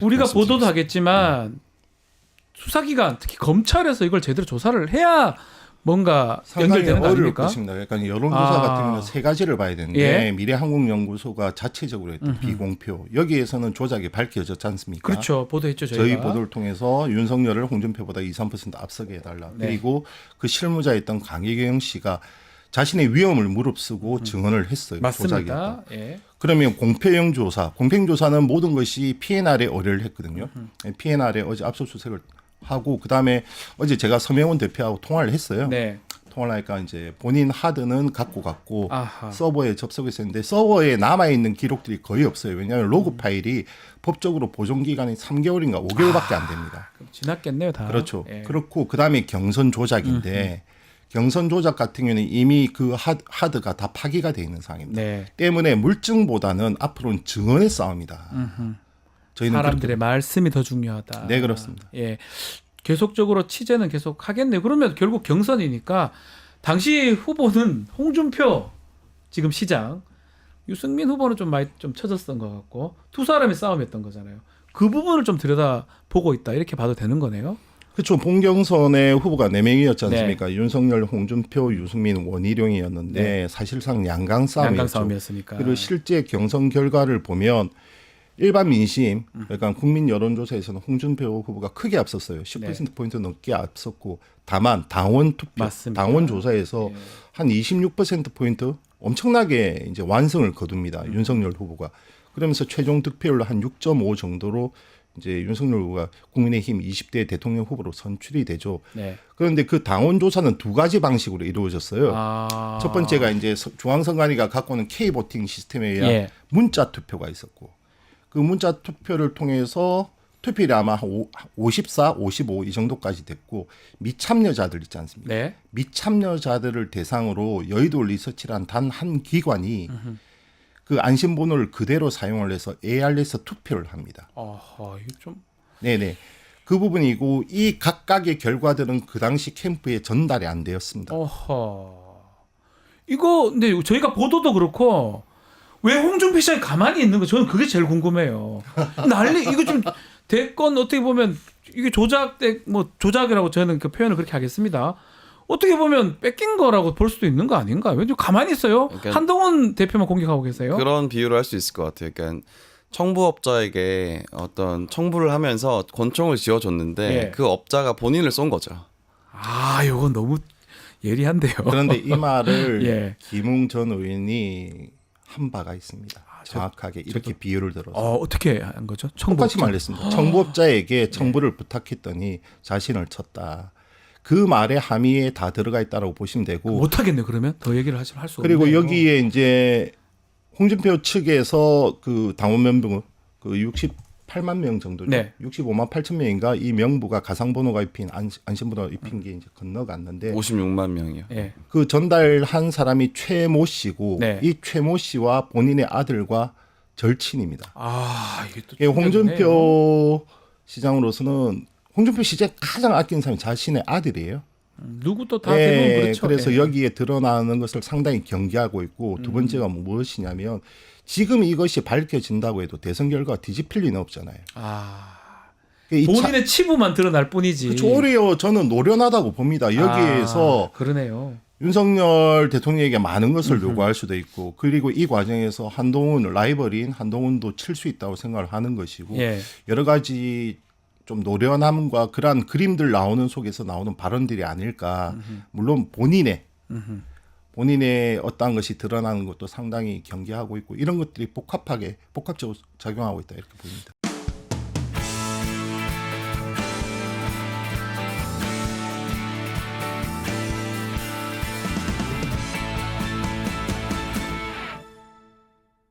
우리가 보도도 말씀드리겠습니다. 하겠지만 수사기관 특히 검찰에서 이걸 제대로 조사를 해야 뭔가 상당히 연결되는 거 어려울 아닙니까? 것입니다. 그러니까 여론조사 아. 같은 경우는 세 가지를 봐야 되는데 예. 미래항공연구소가 자체적으로 했던 비공표 여기에서는 조작이 밝혀졌지 않습니까? 그렇죠. 보도했죠 저희 저희가. 보도를 통해서 윤석열을 홍준표보다 2, 3% 앞서게 해달라. 네. 그리고 그 실무자였던 강혜경 씨가 자신의 위험을 무릅쓰고 증언을 했어요. 조작이었다. 맞습니다. 예. 그러면 공표형 조사, 공표형 조사는 모든 것이 PNR에 의뢰를 했거든요. PNR에 어제 압수수색을 하고 그다음에 어제 제가 서명훈 대표하고 통화를 했어요. 네. 통화를 하니까 이제 본인 하드는 갖고 갔고 아하. 서버에 접속했었는데 서버에 남아 있는 기록들이 거의 없어요. 왜냐하면 로그 파일이 법적으로 보존 기간이 3개월인가 5개월밖에 안 됩니다. 그럼 지났겠네요 다. 그렇죠. 예. 그렇고 그다음에 경선 조작인데 경선 조작 같은 경우는 이미 그 하드가 다 파기가 돼 있는 상황입니다. 네. 때문에 물증보다는 앞으로는 증언의 싸움이다. 저희는 사람들의 말씀이 더 중요하다. 네, 그렇습니다. 예. 계속적으로 취재는 계속 하겠네요. 그러면 결국 경선이니까 당시 후보는 홍준표 지금 시장, 유승민 후보는 좀 많이 좀 쳐졌던 것 같고 두 사람이 싸움했던 거잖아요. 그 부분을 좀 들여다 보고 있다 이렇게 봐도 되는 거네요. 그렇죠. 본경선의 후보가 4명이었지 않습니까? 윤석열, 홍준표, 유승민, 원희룡이었는데 네. 사실상 양강 싸움이었죠. 양강 싸움이었으니까. 그리고 실제 경선 결과를 보면 일반 민심, 그러니까 국민 여론조사에서는 홍준표 후보가 크게 앞섰어요. 10%포인트 넘게 앞섰고 다만 당원 투표, 맞습니다. 당원 조사에서 예. 한 26%포인트 엄청나게 이제 완승을 거둡니다. 윤석열 후보가. 그러면서 최종 득표율로 한 6.5 정도로 이제 윤석열 후보가 국민의힘 20대 대통령 후보로 선출이 되죠. 네. 그런데 그 당원 조사는 두 가지 방식으로 이루어졌어요. 아. 첫 번째가 이제 중앙선관위가 갖고 오는 K보팅 시스템에 의한 예. 문자 투표가 있었고 그 문자 투표를 통해서 투표율이 아마 한 54, 55 이 정도까지 됐고 미참여자들 있지 않습니까? 네. 미참여자들을 대상으로 여의도 리서치란 단 한 기관이 그 안심번호를 그대로 사용을 해서 AR에서 투표를 합니다. 아하, 이거 좀 네네. 그 부분이고 이 각각의 결과들은 그 당시 캠프에 전달이 안 되었습니다. 어허. 이거 근데 저희가 보도도 그렇고 왜 홍준표 시장이 가만히 있는 거 저는 그게 제일 궁금해요. 난리 이거 좀 대권 어떻게 보면 이게 뭐 조작이라고 저는 그 표현을 그렇게 하겠습니다. 어떻게 보면 뺏긴 거라고 볼 수도 있는 거 아닌가요? 왜 가만히 있어요? 그러니까 한동훈 대표만 공격하고 계세요? 그런 비유를 할 수 있을 것 같아요. 그러니까 청부업자에게 어떤 청부를 하면서 권총을 지어줬는데 예. 그 업자가 본인을 쏜 거죠. 아, 이거 너무 예리한데요. 그런데 이 말을 예. 김웅 전 의원이 한 바가 있습니다. 정확하게 이렇게 비유를 들어서 어떻게 한 거죠? 똑같이 청부업자. 말했습니다. 청부업자에게 청부를 부탁했더니 자신을 쳤다. 그 말의 함의에 다 들어가 있다라고 보시면 되고 못 하겠네 그러면 더 얘기를 할 수 없네요. 그리고 여기에 이제 홍준표 측에서 그 당원 명부 그 68만 명 정도, 네. 65만 8천 명인가 이 명부가 가상번호가 입힌 안심번호가 입힌 게 이제 건너갔는데 56만 명이요. 예. 그 전달한 사람이 최모 씨고 네. 이 최모 씨와 본인의 아들과 절친입니다. 아, 이게 또 예, 홍준표 시장으로서는 홍준표 시장이 가장 아끼는 사람이 자신의 아들이에요. 누구도 다 대부분 그렇죠. 그래서 예. 여기에 드러나는 것을 상당히 경계하고 있고 두 번째가 무엇이냐면 지금 이것이 밝혀진다고 해도 대선 결과가 뒤집힐 리는 없잖아요. 아, 이 본인의 치부만 드러날 뿐이지. 오히려 저는 노련하다고 봅니다. 여기에서 그러네요. 윤석열 대통령에게 많은 것을 요구할 수도 있고 그리고 이 과정에서 한동훈 라이벌인 한동훈도 칠 수 있다고 생각을 하는 것이고 예. 여러 가지 좀 노련함과 그러한 그림들 나오는 속에서 나오는 발언들이 아닐까. 물론 본인의 어떠한 것이 드러나는 것도 상당히 경계하고 있고 이런 것들이 복합적으로 작용하고 있다 이렇게 보입니다.